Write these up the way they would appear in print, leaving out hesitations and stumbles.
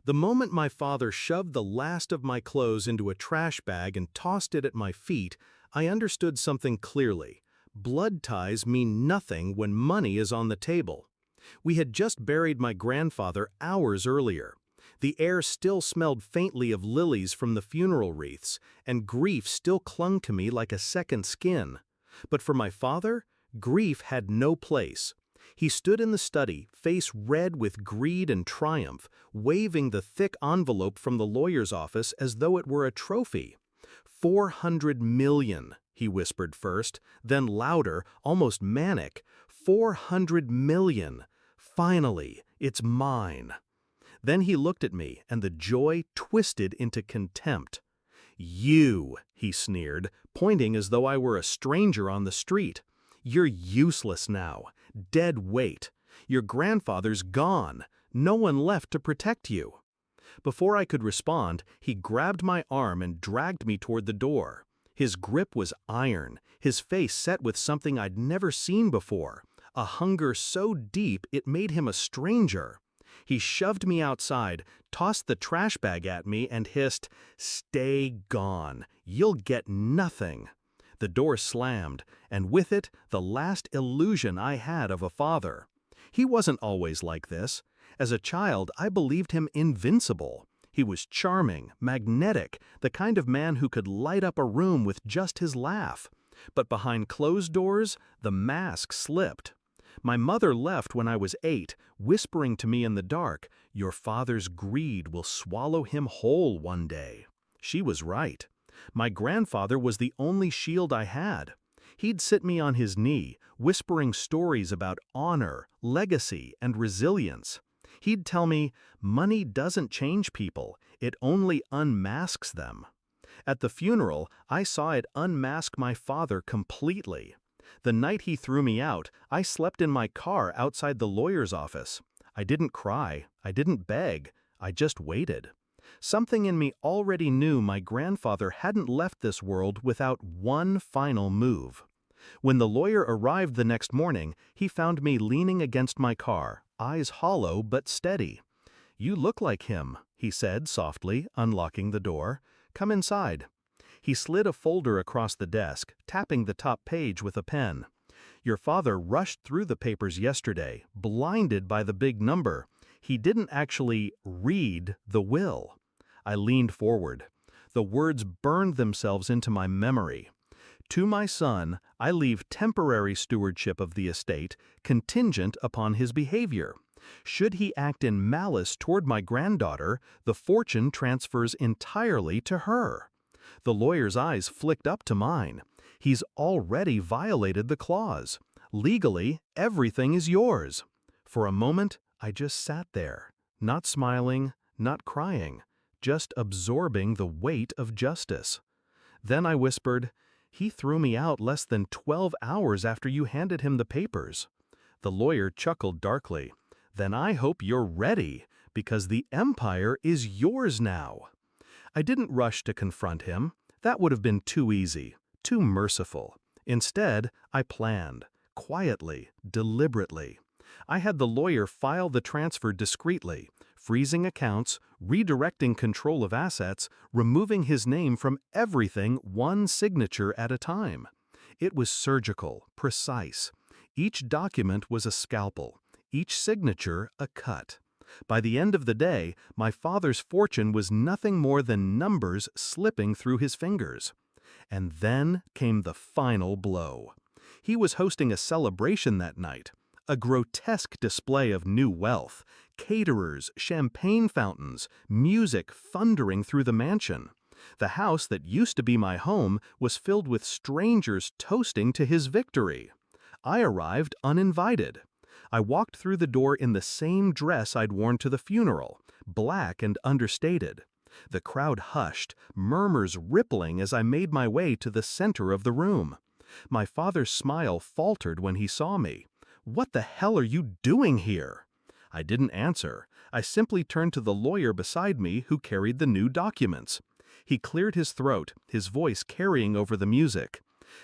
The moment my father shoved the last of my clothes into a trash bag and tossed it at my feet, I understood something clearly. Blood ties mean nothing when money is on the table. We had just buried my grandfather hours earlier. The air still smelled faintly of lilies from the funeral wreaths, and grief still clung to me like a second skin. But for my father, grief had no place. He stood in the study, face red with greed and triumph, waving the thick envelope from the lawyer's office as though it were a trophy. 400 million, he whispered first, then louder, almost manic. 400 million. Finally, it's mine. Then he looked at me, and the joy twisted into contempt. You, he sneered, pointing as though I were a stranger on the street. You're useless now. Dead weight. Your grandfather's gone. No one left to protect you. Before I could respond, he grabbed my arm and dragged me toward the door. His grip was iron, his face set with something I'd never seen before, a hunger so deep it made him a stranger. He shoved me outside, tossed the trash bag at me, and hissed, "Stay gone. You'll get nothing." The door slammed, and with it, the last illusion I had of a father. He wasn't always like this. As a child, I believed him invincible. He was charming, magnetic, the kind of man who could light up a room with just his laugh. But behind closed doors, the mask slipped. My mother left when I was 8, whispering to me in the dark, "Your father's greed will swallow him whole one day." She was right. My grandfather was the only shield I had. He'd sit me on his knee, whispering stories about honor, legacy, and resilience. He'd tell me, money doesn't change people, it only unmasks them. At the funeral, I saw it unmask my father completely. The night he threw me out, I slept in my car outside the lawyer's office. I didn't cry, I didn't beg, I just waited. Something in me already knew my grandfather hadn't left this world without one final move. When the lawyer arrived the next morning, he found me leaning against my car, eyes hollow but steady. "You look like him," he said softly, unlocking the door. "Come inside." He slid a folder across the desk, tapping the top page with a pen. "Your father rushed through the papers yesterday, blinded by the big number. He didn't actually read the will." I leaned forward. The words burned themselves into my memory. "To my son, I leave temporary stewardship of the estate, contingent upon his behavior. Should he act in malice toward my granddaughter, the fortune transfers entirely to her." The lawyer's eyes flicked up to mine. "He's already violated the clause. Legally, everything is yours." For a moment, I just sat there, not smiling, not crying, just absorbing the weight of justice. Then I whispered, "He threw me out less than 12 hours after you handed him the papers." The lawyer chuckled darkly. "Then I hope you're ready, because the empire is yours now." I didn't rush to confront him. That would have been too easy, too merciful. Instead, I planned, quietly, deliberately. I had the lawyer file the transfer discreetly, freezing accounts, redirecting control of assets, removing his name from everything one signature at a time. It was surgical, precise. Each document was a scalpel, each signature a cut. By the end of the day, my father's fortune was nothing more than numbers slipping through his fingers. And then came the final blow. He was hosting a celebration that night. A grotesque display of new wealth, caterers, champagne fountains, music thundering through the mansion. The house that used to be my home was filled with strangers toasting to his victory. I arrived uninvited. I walked through the door in the same dress I'd worn to the funeral, black and understated. The crowd hushed, murmurs rippling as I made my way to the center of the room. My father's smile faltered when he saw me. "What the hell are you doing here?" I didn't answer. I simply turned to the lawyer beside me who carried the new documents. He cleared his throat, his voice carrying over the music.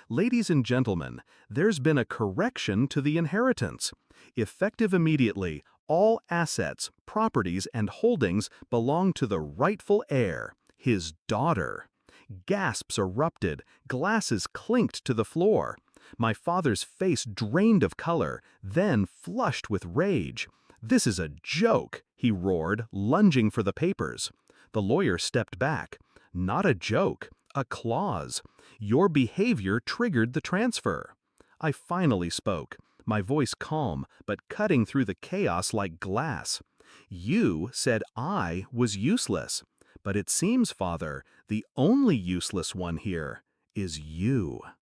"Ladies and gentlemen, there's been a correction to the inheritance. Effective immediately, All assets, properties, and holdings belong to the rightful heir, his daughter. Gasps erupted, glasses clinked to the floor. My father's face drained of color, then flushed with rage. "This is a joke," he roared, lunging for the papers. The lawyer stepped back. "Not a joke, a clause. Your behavior triggered the transfer." I finally spoke, my voice calm, but cutting through the chaos like glass. "You said I was useless. But it seems, Father, the only useless one here is you."